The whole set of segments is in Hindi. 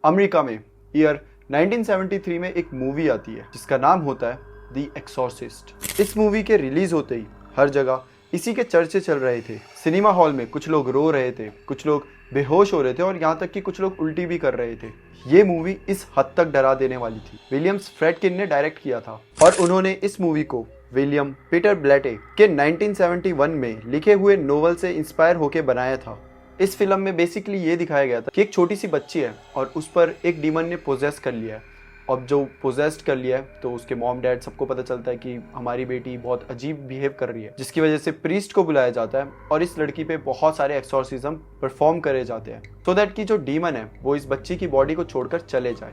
अमेरिका में ईयर 1973 में एक मूवी आती है जिसका नाम होता है द एक्सॉर्सिस्ट। इस मूवी के रिलीज होते ही हर जगह इसी के चर्चे चल रहे थे। सिनेमा हॉल में कुछ लोग रो रहे थे, कुछ लोग बेहोश हो रहे थे और यहाँ तक कि कुछ लोग उल्टी भी कर रहे थे। ये मूवी इस हद तक डरा देने वाली थी। विलियम्स फ्रेडकिन ने डायरेक्ट किया था और उन्होंने इस मूवी को विलियम पीटर ब्लैटे के 1971 में लिखे हुए नोवेल से इंस्पायर होकर बनाया था। इस फिल्म में बेसिकली ये दिखाया गया था कि एक छोटी सी बच्ची है और उस पर एक डीमन ने पोजेस कर लिया है। अब जो पोजेस्ड कर लिया है तो उसके मॉम डैड सबको पता चलता है कि हमारी बेटी बहुत अजीब बिहेव कर रही है, जिसकी वजह से प्रीस्ट को बुलाया जाता है और इस लड़की पे बहुत सारे एक्सॉर्सिज्म परफॉर्म करे जाते हैं सो दैट कि जो डीमन है वो इस बच्ची की बॉडी को छोड़कर चले जाए।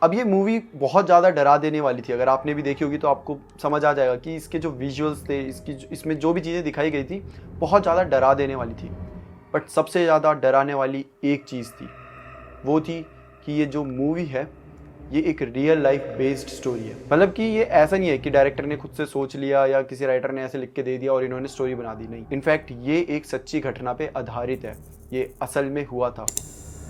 अब ये मूवी बहुत ज़्यादा डरा देने वाली थी। अगर आपने भी देखी होगी तो आपको समझ आ जाएगा कि इसके जो विजुअल्स थे, इसमें जो भी चीज़ें दिखाई गई थी बहुत ज़्यादा डरा देने वाली थी। बट सबसे ज़्यादा डराने वाली एक चीज़ थी, वो थी कि ये जो मूवी है ये एक रियल लाइफ बेस्ड स्टोरी है। मतलब कि ये ऐसा नहीं है कि डायरेक्टर ने खुद से सोच लिया या किसी राइटर ने ऐसे लिख के दे दिया और इन्होंने स्टोरी बना दी। नहीं, इनफैक्ट ये एक सच्ची घटना पे आधारित है। ये असल में हुआ था,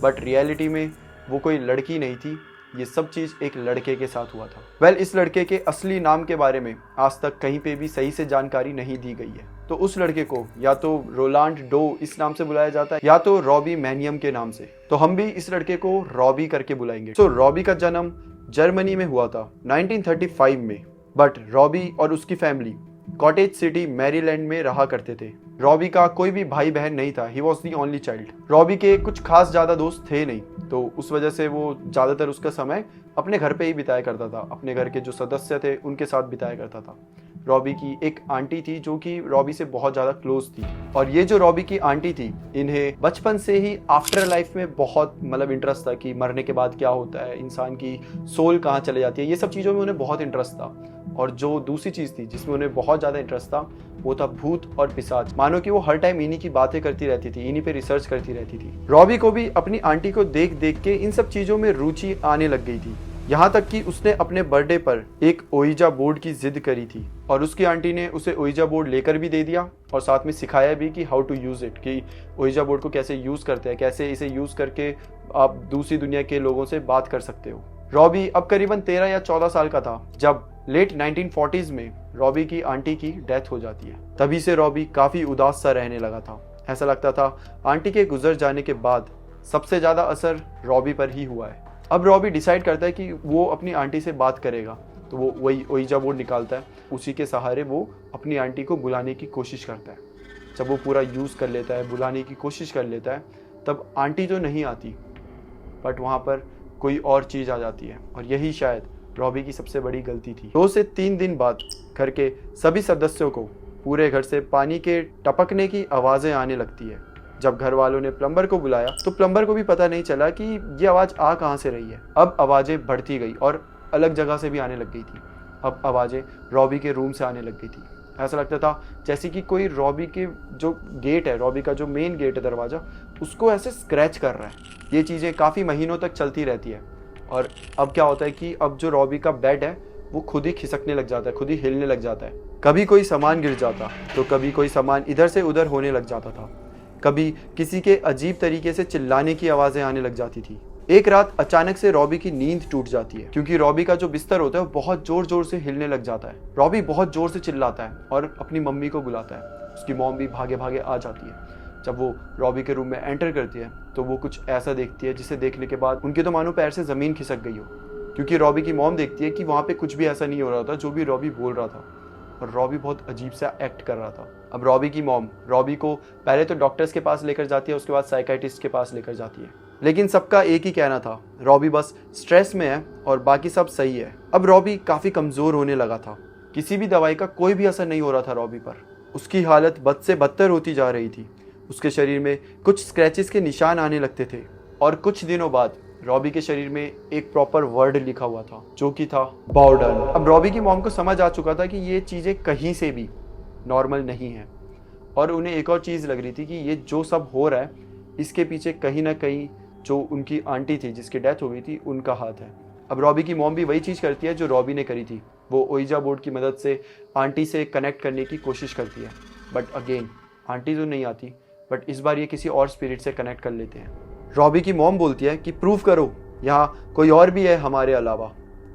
बट रियलिटी में वो कोई लड़की नहीं थी। ये सब चीज़ एक लड़के के साथ हुआ था। इस लड़के के असली नाम के बारे में आज तक कहीं पे भी सही से जानकारी नहीं दी गई है। तो उस लड़के को या तो रोलांड डो इस नाम से बुलाया जाता है या तो रॉबी मैनियम के नाम से। तो हम भी इस लड़के को रॉबी करके बुलाएंगे। तो रॉबी का जन्म जर्मनी में हुआ था 1935 में, बट रॉबी और उसकी फैमिली कॉटेज सिटी मैरीलैंड में रहा करते थे। रॉबी का कोई भी भाई बहन नहीं था। He was the only child. Robbie के कुछ खास ज़्यादा दोस्त थे नहीं, तो उस वजह से वो ज़्यादातर उसका समय अपने घर पे ही बिताया करता था। अपने घर के जो सदस्य थे उनके साथ बिताया करता था। रॉबी की एक आंटी थी जो कि रॉबी से बहुत ज़्यादा क्लोज थी, और ये जो रॉबी की आंटी थी इन्हें बचपन से ही आफ्टर लाइफ में बहुत इंटरेस्ट था कि मरने के बाद क्या होता है, इंसान की सोल कहाँ चले जाती है। ये सब चीज़ों में उन्हें बहुत इंटरेस्ट था। और जो दूसरी चीज़ थी जिसमें उन्हें बहुत ज़्यादा इंटरेस्ट था वो था भूत और पिशाच। मानो कि वो हर टाइम इन्हीं की बातें करती रहती थी, इन्हीं पे रिसर्च करती रहती थी। रॉबी को भी अपनी आंटी को देख देख के इन सब चीज़ों में रुचि आने लग गई थी। यहाँ तक कि उसने अपने बर्थडे पर एक ओइजा बोर्ड की जिद करी थी और उसकी आंटी ने उसे ओइजा बोर्ड लेकर भी दे दिया और साथ में सिखाया भी कि हाउ टू यूज़ इट, कि ओइजा बोर्ड को कैसे यूज़ करते हैं, कैसे इसे यूज़ करके आप दूसरी दुनिया के लोगों से बात कर सकते हो। रॉबी अब करीबन 13 या 14 साल का था जब लेट 1940s में रॉबी की आंटी की डेथ हो जाती है। तभी से रॉबी काफ़ी उदास सा रहने लगा था। ऐसा लगता था आंटी के गुजर जाने के बाद सबसे ज़्यादा असर रॉबी पर ही हुआ है। अब रॉबी डिसाइड करता है कि वो अपनी आंटी से बात करेगा, तो वो वही ओइजा बोर्ड निकालता है। उसी के सहारे वो अपनी आंटी को बुलाने की कोशिश करता है। जब वो पूरा यूज़ कर लेता है, बुलाने की कोशिश कर लेता है, तब आंटी तो नहीं आती, बट वहाँ पर कोई और चीज़ आ जाती है और यही शायद रॉबी की सबसे बड़ी गलती थी। 2 से 3 दिन बाद घर के सभी सदस्यों को पूरे घर से पानी के टपकने की आवाज़ें आने लगती है। जब घर वालों ने प्लम्बर को बुलाया तो प्लम्बर को भी पता नहीं चला कि ये आवाज़ आ कहाँ से रही है। अब आवाज़ें बढ़ती गई और अलग जगह से भी आने लग गई थी। अब आवाज़ें रॉबी के रूम से आने लग गई थी। ऐसा लगता था जैसे कि कोई रॉबी के जो गेट है, रॉबी का जो मेन गेट है, दरवाज़ा, उसको ऐसे स्क्रैच कर रहा है। ये चीज़ें काफ़ी महीनों तक चलती रहती है। और अब क्या होता है कि अब जो रॉबी का बेड है वो खुद ही खिसकने लग जाता है, खुद ही हिलने लग जाता है। कभी कोई सामान गिर जाता तो कभी कोई सामान इधर से उधर होने लग जाता था। कभी किसी के अजीब तरीके से चिल्लाने की आवाज़ें आने लग जाती थी। एक रात अचानक से रॉबी की नींद टूट जाती है क्योंकि रॉबी का जो बिस्तर होता है वो बहुत जोर जोर से हिलने लग जाता है। रॉबी बहुत जोर से चिल्लाता है और अपनी मम्मी को बुलाता है। उसकी मॉम भी भागे भागे आ जाती है। जब वो रॉबी के रूम में एंटर करती है तो वो कुछ ऐसा देखती है जिसे देखने के बाद उनके तो मानो पैर से ज़मीन खिसक गई हो, क्योंकि रॉबी की मॉम देखती है कि वहाँ पे कुछ भी ऐसा नहीं हो रहा था जो भी रॉबी बोल रहा था, और रॉबी बहुत अजीब सा एक्ट कर रहा था। अब रॉबी की मॉम रॉबी को पहले तो डॉक्टर्स के पास लेकर जाती है, उसके बाद साइकाइट्रिस्ट के पास लेकर जाती है, लेकिन सबका एक ही कहना था, रॉबी बस स्ट्रेस में है और बाकी सब सही है। अब रॉबी काफ़ी कमज़ोर होने लगा था। किसी भी दवाई का कोई भी असर नहीं हो रहा था रॉबी पर। उसकी हालत बद से बदतर होती जा रही थी। उसके शरीर में कुछ स्क्रैचेस के निशान आने लगते थे और कुछ दिनों बाद रॉबी के शरीर में एक प्रॉपर वर्ड लिखा हुआ था जो कि था बॉर्डन। अब रॉबी की मॉम को समझ आ चुका था कि ये चीज़ें कहीं से भी नॉर्मल नहीं है, और उन्हें एक और चीज़ लग रही थी कि ये जो सब हो रहा है इसके पीछे कहीं ना कहीं जो उनकी आंटी थी जिसकी डेथ हो गई थी उनका हाथ है। अब रॉबी की मॉम भी वही चीज़ करती है जो रॉबी ने करी थी। वो ओइजा बोर्ड की मदद से आंटी से कनेक्ट करने की कोशिश करती है, बट अगेन आंटी तो नहीं आती, बट इस बार ये किसी और स्पिरिट से कनेक्ट कर लेते हैं। रॉबी की मॉम बोलती है कि प्रूव करो यहाँ कोई और भी है हमारे अलावा।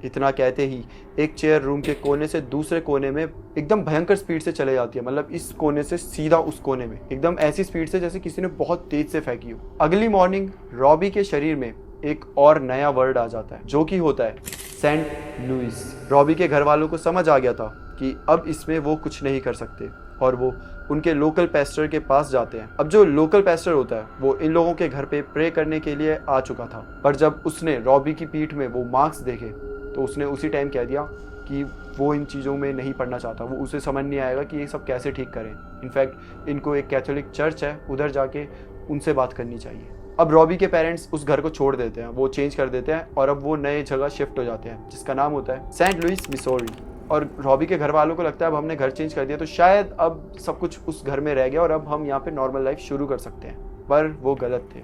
इतना कहते ही एक चेयर रूम के कोने से दूसरे कोने में एकदम भयंकर स्पीड से चले जाती है। मतलब इस कोने से सीधा उस कोने में, एकदम ऐसी स्पीड से जैसे किसी ने बहुत तेज से फेंकी हो। अगली मॉर्निंग रॉबी के शरीर में एक और नया वर्ड आ जाता है जो कि होता है सेंट लुइस। रॉबी के घर वालों को समझ आ गया था कि अब इसमें वो कुछ नहीं कर सकते और वो उनके लोकल पेस्टर के पास जाते हैं। अब जो लोकल पेस्टर होता है वो इन लोगों के घर पे प्रे करने के लिए आ चुका था, पर जब उसने रॉबी की पीठ में वो मार्क्स देखे तो उसने उसी टाइम कह दिया कि वो इन चीज़ों में नहीं पढ़ना चाहता। वो उसे समझ नहीं आएगा कि ये सब कैसे ठीक करें। इनफैक्ट इनको एक कैथोलिक चर्च है, उधर जाके उनसे बात करनी चाहिए। अब रॉबी के पेरेंट्स उस घर को छोड़ देते हैं, वो चेंज कर देते हैं और अब वो नए जगह शिफ्ट हो जाते हैं जिसका नाम होता है सेंट लुइस मिसौरी। और रॉबी के घर वालों को लगता है अब हमने घर चेंज कर दिया तो शायद अब सब कुछ उस घर में रह गया और अब हम यहाँ पे नॉर्मल लाइफ शुरू कर सकते हैं, पर वो गलत थे।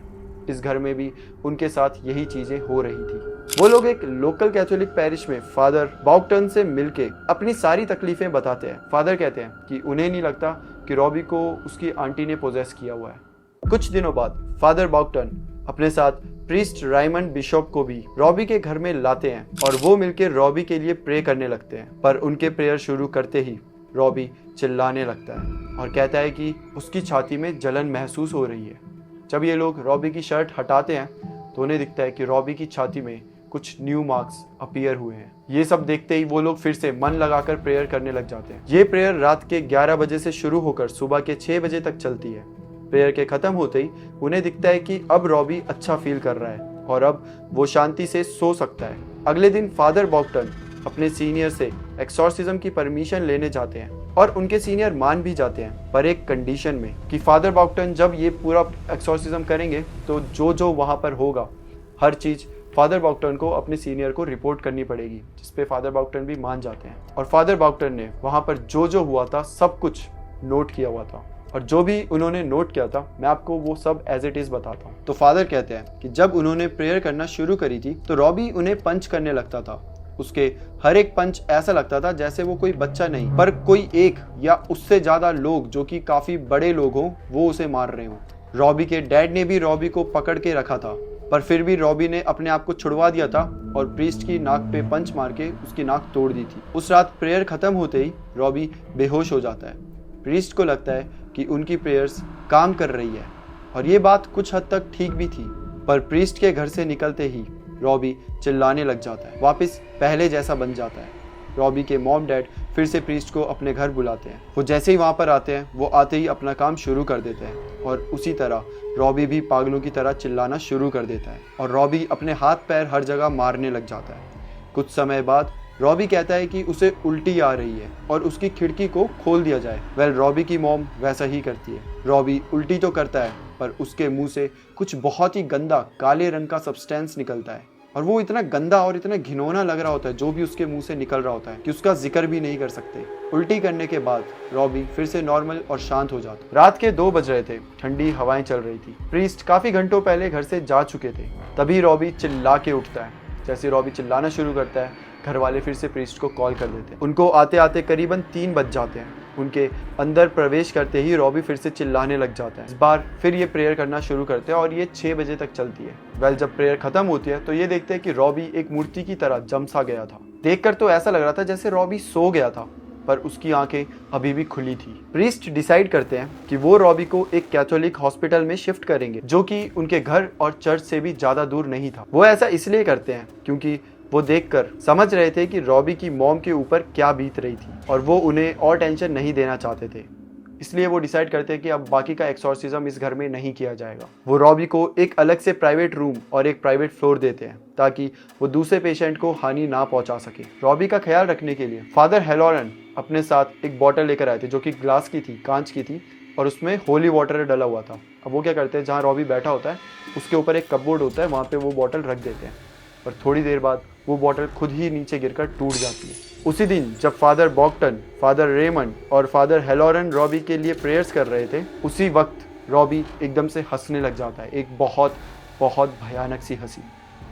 इस घर में भी उनके साथ यही चीजें हो रही थी। वो लोग एक लोकल कैथोलिक पैरिश में फादर बाउक्टन से मिलके अपनी सारी तकलीफें बताते हैं। फादर कहते हैं कि उन्हें नहीं लगता कि रॉबी को उसकी आंटी ने पोजेस किया हुआ है। कुछ दिनों बाद फादर बाउक्टन अपने साथ प्रीस्ट रायमंड बिशप को भी रॉबी के घर में लाते हैं और वो मिलकर रॉबी के लिए प्रे करने लगते हैं। पर उनके प्रेयर शुरू करते ही रॉबी चिल्लाने लगता है और कहता है कि उसकी छाती में जलन महसूस हो रही है। जब ये लोग रॉबी की शर्ट हटाते हैं तो उन्हें दिखता है कि रॉबी की छाती में कुछ न्यू मार्क्स अपीयर हुए हैं। ये सब देखते ही वो लोग फिर से मन लगाकर प्रेयर करने लग जाते हैं। ये प्रेयर रात के 11 बजे से शुरू होकर सुबह के 6 बजे तक चलती है। प्रेयर के खत्म होते ही उन्हें दिखता है कि अब रॉबी अच्छा फील कर रहा है और अब वो शांति से सो सकता है। अगले दिन फादर बाउक्टन अपने सीनियर से एक्सॉर्सिज्म की परमिशन लेने जाते हैं और उनके सीनियर मान भी जाते हैं, पर एक कंडीशन में कि फादर बाउक्टन जब ये पूरा एक्सॉर्सिज्म करेंगे तो जो वहाँ पर होगा हर चीज़ फादर बाउक्टन को अपने सीनियर को रिपोर्ट करनी पड़ेगी, जिसपे फादर बाउक्टन भी मान जाते हैं। और फादर बाउक्टन ने वहाँ पर जो हुआ था सब कुछ नोट किया हुआ था और जो भी उन्होंने नोट किया था मैं आपको वो सब एज इट इज बताता हूँ। तो फादर कहते हैं कि जब उन्होंने प्रेयर करना शुरू करी थी तो रॉबी उन्हें पंच करने लगता था। उसके हर एक पंच ऐसा लगता था जैसे वो कोई बच्चा नहीं पर कोई एक या उससे ज्यादा लोग जो कि काफी बड़े लोग हों वो उसे मार रहे हों। रॉबी के डैड ने भी रॉबी को पकड़ के रखा था, पर फिर भी रॉबी ने अपने आप को छुड़वा दिया था और प्रीस्ट की नाक पे पंच मार के उसकी नाक तोड़ दी थी। उस रात प्रेयर खत्म होते ही रॉबी बेहोश हो जाता है। प्रीस्ट को लगता है कि उनकी प्रेयर्स काम कर रही है और ये बात कुछ हद तक ठीक भी थी, पर प्रीस्ट के घर से निकलते ही रॉबी चिल्लाने लग जाता है, वापस पहले जैसा बन जाता है। रॉबी के मॉम डैड फिर से प्रीस्ट को अपने घर बुलाते हैं। वो जैसे ही वहाँ पर आते हैं वो आते ही अपना काम शुरू कर देते हैं और उसी तरह रॉबी भी पागलों की तरह चिल्लाना शुरू कर देता है और रॉबी अपने हाथ पैर हर जगह मारने लग जाता है। कुछ समय बाद रॉबी कहता है कि उसे उल्टी आ रही है और उसकी खिड़की को खोल दिया जाए। वेल रॉबी की मॉम वैसा ही करती है। रॉबी उल्टी तो करता है पर उसके मुंह से कुछ बहुत ही गंदा काले रंग का सब्सटेंस निकलता है और वो इतना गंदा और इतना घिनौना लग रहा होता है जो भी उसके मुंह से निकल रहा होता है कि उसका जिक्र भी नहीं कर सकते। उल्टी करने के बाद रॉबी फिर से नॉर्मल और शांत हो जाता। रात के 2 बज रहे थे, ठंडी हवाएं चल रही थी। प्रीस्ट काफी घंटों पहले घर से जा चुके थे। तभी रॉबी चिल्ला के उठता है। जैसे रॉबी चिल्लाना शुरू करता है घर वाले फिर से प्रीस्ट को कॉल कर देते हैं। उनको आते आते करीबन 3 बज जाते हैं। उनके अंदर प्रवेश करते ही रॉबी फिर से चिल्लाने लग जाता है। इस बार फिर ये प्रेयर करना शुरू करते हैं और ये 6 बजे तक चलती है। वेल जब प्रेयर खत्म होती है तो ये देखते हैं कि रॉबी एक मूर्ति की तरह जम सा गया था। देखकर तो ऐसा लग रहा था जैसे रॉबी सो गया था, पर उसकी आंखें अभी भी खुली थी। प्रीस्ट डिसाइड करते हैं कि वो रॉबी को एक कैथोलिक हॉस्पिटल में शिफ्ट करेंगे जो कि उनके घर और चर्च से भी ज्यादा दूर नहीं था। वो ऐसा इसलिए करते हैं क्योंकि वो देखकर समझ रहे थे कि रॉबी की मॉम के ऊपर क्या बीत रही थी और वो उन्हें और टेंशन नहीं देना चाहते थे। इसलिए वो डिसाइड करते हैं कि अब बाकी का एक्सॉर्सिज्म इस घर में नहीं किया जाएगा। वो रॉबी को एक अलग से प्राइवेट रूम और एक प्राइवेट फ्लोर देते हैं ताकि वो दूसरे पेशेंट को हानि ना पहुंचा सके। रॉबी का ख्याल रखने के लिए फादर हेलोरन अपने साथ एक बॉटल लेकर आए थे जो कि ग्लास की थी, कांच की थी और उसमें होली वाटर डला हुआ था। अब वो क्या करते हैं, जहाँ रॉबी बैठा होता है उसके ऊपर एक कपबोर्ड होता है, वहाँ पे वो बॉटल रख देते हैं और थोड़ी देर बाद वो बॉटल खुद ही नीचे गिरकर टूट जाती है। उसी दिन जब फादर बॉक्टन, फादर रेमंड और फादर हेलोरन रॉबी के लिए प्रेयर्स कर रहे थे, उसी वक्त रॉबी एकदम से हंसने लग जाता है, एक बहुत बहुत भयानक सी हंसी,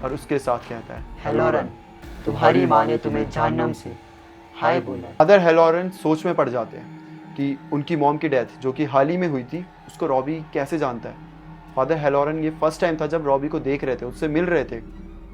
और उसके साथ कहता है, हेलोरन, तुम्हारी माँ ने तुम्हें जहन्नम से हाय बोला। फादर हेलोरन सोच में पड़ जाते हैं कि उनकी मॉम की डेथ जो कि हाल ही में हुई थी उसको रॉबी कैसे जानता है। फादर हेलोरन ये फर्स्ट टाइम था जब रॉबी को देख रहे थे, उससे मिल रहे थे,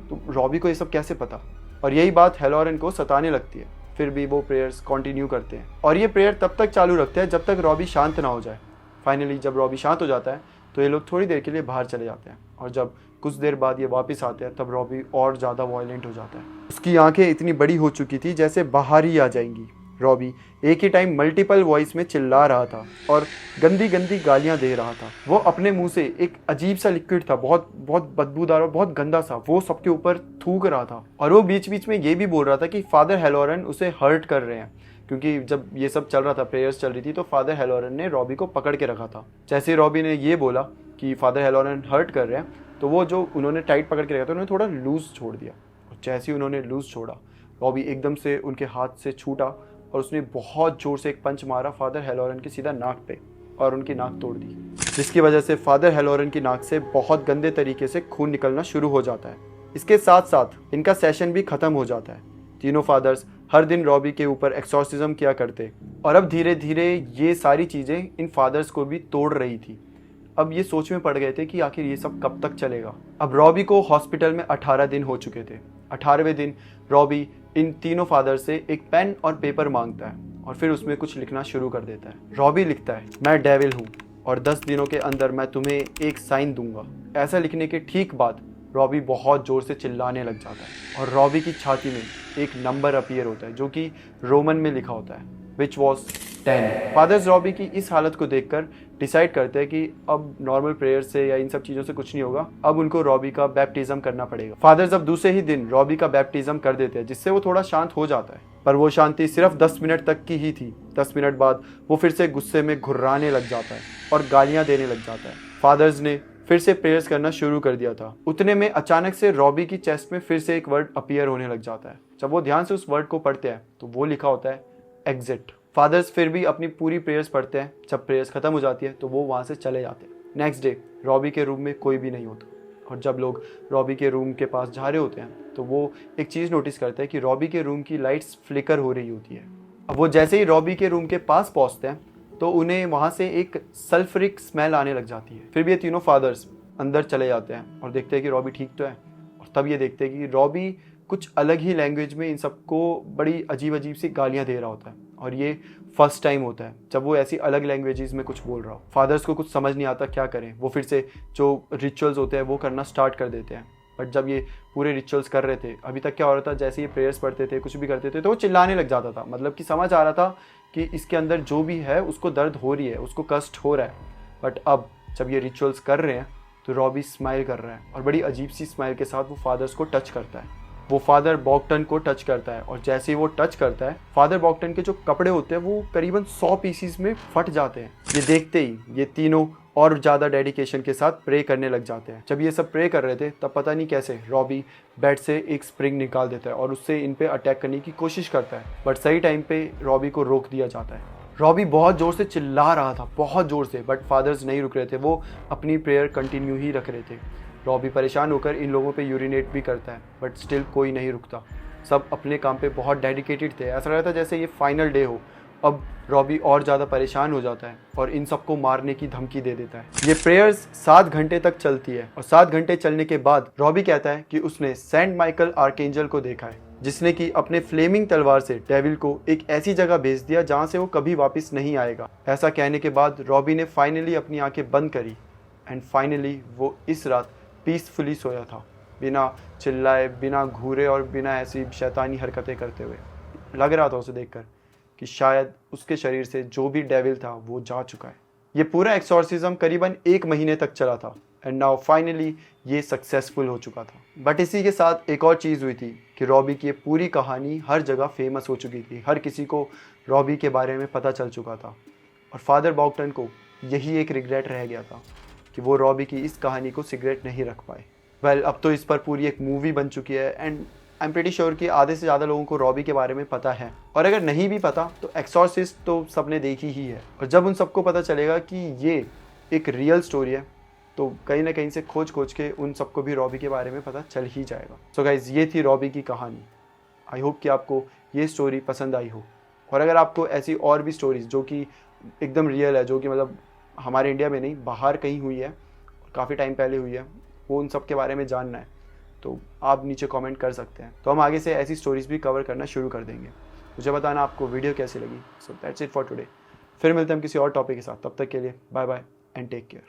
तो रॉबी को ये सब कैसे पता? और यही बात हेलोरन को सताने लगती है। फिर भी वो प्रेयर्स कंटिन्यू करते हैं और ये प्रेयर तब तक चालू रखते हैं जब तक रॉबी शांत ना हो जाए। फाइनली जब रॉबी शांत हो जाता है तो ये लोग थोड़ी देर के लिए बाहर चले जाते हैं और जब कुछ देर बाद ये वापस आते हैं तब रॉबी और ज़्यादा वायलेंट हो जाता है। उसकी आंखें इतनी बड़ी हो चुकी थी जैसे बाहर ही आ जाएंगी। रॉबी एक ही टाइम मल्टीपल वॉइस में चिल्ला रहा था और गंदी गंदी गालियां दे रहा था। वो अपने मुंह से एक अजीब सा लिक्विड था, बहुत बहुत बदबूदार और बहुत गंदा सा, वो सबके ऊपर थूक रहा था। और वो बीच बीच में ये भी बोल रहा था कि फादर हेलोरन उसे हर्ट कर रहे हैं, क्योंकि जब ये सब चल रहा था, प्रेयर्स चल रही थी, तो फादर हेलोरन ने रॉबी को पकड़ के रखा था। जैसे रॉबी ने ये बोला कि फादर हेलोरन हर्ट कर रहे हैं, तो वो जो उन्होंने टाइट पकड़ के रखा था उन्होंने थोड़ा लूज छोड़ दिया। और जैसे ही उन्होंने लूज छोड़ा, रॉबी एकदम से उनके हाथ से छूटा और उसने बहुत जोर से एक पंच मारा फादर हेलोरन की सीधा नाक पे और उनकी नाक तोड़ दी, जिसकी वजह से फादर हेलोरन की नाक से बहुत गंदे तरीके से खून निकलना शुरू हो जाता है। इसके साथ साथ इनका सेशन भी खत्म हो जाता है। तीनों फादर्स हर दिन रॉबी के ऊपर एक्सॉर्सिज्म किया करते और अब धीरे धीरे ये सारी चीज़ें इन फादर्स को भी तोड़ रही थी। अब ये सोच में पड़ गए थे कि आखिर ये सब कब तक चलेगा। अब रॉबी को हॉस्पिटल में 18 दिन हो चुके थे। 18वें दिन रॉबी इन तीनों फादर से एक पेन और पेपर मांगता है और फिर उसमें कुछ लिखना शुरू कर देता है। रॉबी लिखता है, मैं डेविल हूँ और 10 दिनों के अंदर मैं तुम्हें एक साइन दूंगा। ऐसा लिखने के ठीक बाद रॉबी बहुत जोर से चिल्लाने लग जाता है और रॉबी की छाती में एक नंबर अपीयर होता है जो कि रोमन में लिखा होता है, विच वॉज 10। फादर्स रॉबी की इस हालत को देखकर डिसाइड करते हैं कि अब नॉर्मल प्रेयर से या इन सब चीज़ों से कुछ नहीं होगा, अब उनको रॉबी का बैप्टिज्म करना पड़ेगा। फादर्स अब दूसरे ही दिन रॉबी का बैप्टिज्म कर देते हैं, जिससे वो थोड़ा शांत हो जाता है। पर वो शांति सिर्फ 10 मिनट तक की ही थी। 10 मिनट बाद वो फिर से गुस्से में घुर्राने लग जाता है और गालियां देने लग जाता है। फादर्स ने फिर से प्रेयर्स करना शुरू कर दिया था। उतने में अचानक से रॉबी की चेस्ट में फिर से एक वर्ड अपीयर होने लग जाता है। जब वो ध्यान से उस वर्ड को पढ़ते हैं तो वो लिखा होता है एग्जिट। फादर्स फिर भी अपनी पूरी प्रेयर्स पढ़ते हैं। जब प्रेयर्स खत्म हो जाती है तो वो वहाँ से चले जाते हैं। नेक्स्ट डे रॉबी के रूम में कोई भी नहीं होता और जब लोग रॉबी के रूम के पास जा रहे होते हैं तो वो एक चीज़ नोटिस करते हैं कि रॉबी के रूम की लाइट्स फ्लिकर हो रही होती है। अब वो जैसे ही रॉबी के रूम के पास पहुँचते हैं तो उन्हें वहाँ से एक सल्फरिक स्मेल आने लग जाती है। फिर भी ये तीनों फादर्स अंदर चले जाते हैं और देखते हैं कि रॉबी ठीक तो है। और तब ये देखते हैं कि रॉबी कुछ अलग ही लैंग्वेज में इन सबको बड़ी अजीब अजीब सी गालियाँ दे रहा होता है और ये फर्स्ट टाइम होता है जब वो ऐसी अलग लैंग्वेजेस में कुछ बोल रहा हो। फादर्स को कुछ समझ नहीं आता क्या करें। वो फिर से जो रिचुअल्स होते हैं वो करना स्टार्ट कर देते हैं। बट जब ये पूरे रिचुअल्स कर रहे थे, अभी तक क्या हो रहा था, जैसे ये प्रेयर्स पढ़ते थे, कुछ भी करते थे तो वो चिल्लाने लग जाता था। मतलब कि समझ आ रहा था कि इसके अंदर जो भी है उसको दर्द हो रही है, उसको कष्ट हो रहा है। बट अब जब ये रिचुअल्स कर रहे हैं तो रॉबी स्माइल कर रहा है और बड़ी अजीब सी स्माइल के साथ वो फादर्स को टच करता है। वो फादर बॉकटन को टच करता है और जैसे ही वो टच करता है, फादर बॉकटन के जो कपड़े होते हैं वो करीबन 100 पीसीस में फट जाते हैं। ये देखते ही ये तीनों और ज़्यादा डेडिकेशन के साथ प्रे करने लग जाते हैं। जब ये सब प्रे कर रहे थे तब पता नहीं कैसे रॉबी बेड से एक स्प्रिंग निकाल देता है और उससे इन पे अटैक करने की कोशिश करता है। बट सही टाइम पे रॉबी को रोक दिया जाता है। रॉबी बहुत ज़ोर से चिल्ला रहा था, बहुत ज़ोर से, बट फादर्स नहीं रुक रहे थे। वो अपनी प्रेयर कंटिन्यू ही रख रहे थे। रॉबी परेशान होकर इन लोगों पे यूरिनेट भी करता है बट स्टिल कोई नहीं रुकता। सब अपने काम पे बहुत डेडिकेटेड थे। ऐसा लग रहा था जैसे ये फाइनल डे हो। अब रॉबी और ज़्यादा परेशान हो जाता है और इन सबको मारने की धमकी दे देता है। ये प्रेयर्स 7 घंटे तक चलती है और 7 घंटे चलने के बाद रॉबी कहता है कि उसने सेंट माइकल आर्कएंजल को देखा है, जिसने कि अपने फ्लेमिंग तलवार से डेविल को एक ऐसी जगह भेज दिया जहाँ से वो कभी वापस नहीं आएगा। ऐसा कहने के बाद रॉबी ने फाइनली अपनी आंखें बंद करी एंड फाइनली वो इस रात पीसफुली सोया था, बिना चिल्लाए, बिना घूरे और बिना ऐसी शैतानी हरकतें करते हुए। लग रहा था उसे देखकर कि शायद उसके शरीर से जो भी डेविल था वो जा चुका है। ये पूरा एक्सॉर्सिज्म करीबन 1 महीने तक चला था एंड नाउ फाइनली ये सक्सेसफुल हो चुका था। बट इसी के साथ एक और चीज़ हुई थी कि रॉबी की ये पूरी कहानी हर जगह फेमस हो चुकी थी। हर किसी को रॉबी के बारे में पता चल चुका था और फादर बॉकटन को यही एक रिग्रेट रह गया था कि वो रॉबी की इस कहानी को सीक्रेट नहीं रख पाए। वेल, अब तो इस पर पूरी एक मूवी बन चुकी है and I am pretty sure कि आधे से ज़्यादा लोगों को रॉबी के बारे में पता है। और अगर नहीं भी पता तो एक्सॉर्सिस्ट तो सबने देखी ही है। और जब उन सबको पता चलेगा कि ये एक रियल स्टोरी है तो कहीं ना कहीं से खोज के उन सबको भी रॉबी के बारे में पता चल ही जाएगा। सो गाइज, ये थी रॉबी की कहानी। आई होप कि आपको ये स्टोरी पसंद आई हो। और अगर आपको ऐसी और भी स्टोरीज जो कि एकदम रियल है, जो कि मतलब हमारे इंडिया में नहीं, बाहर कहीं हुई है, काफ़ी टाइम पहले हुई है, वो उन सब के बारे में जानना है तो आप नीचे कमेंट कर सकते हैं, तो हम आगे से ऐसी स्टोरीज भी कवर करना शुरू कर देंगे। मुझे बताना आपको वीडियो कैसी लगी। So that's it for today. फिर मिलते हैं हम किसी और टॉपिक के साथ, तब तक के लिए bye bye and take care.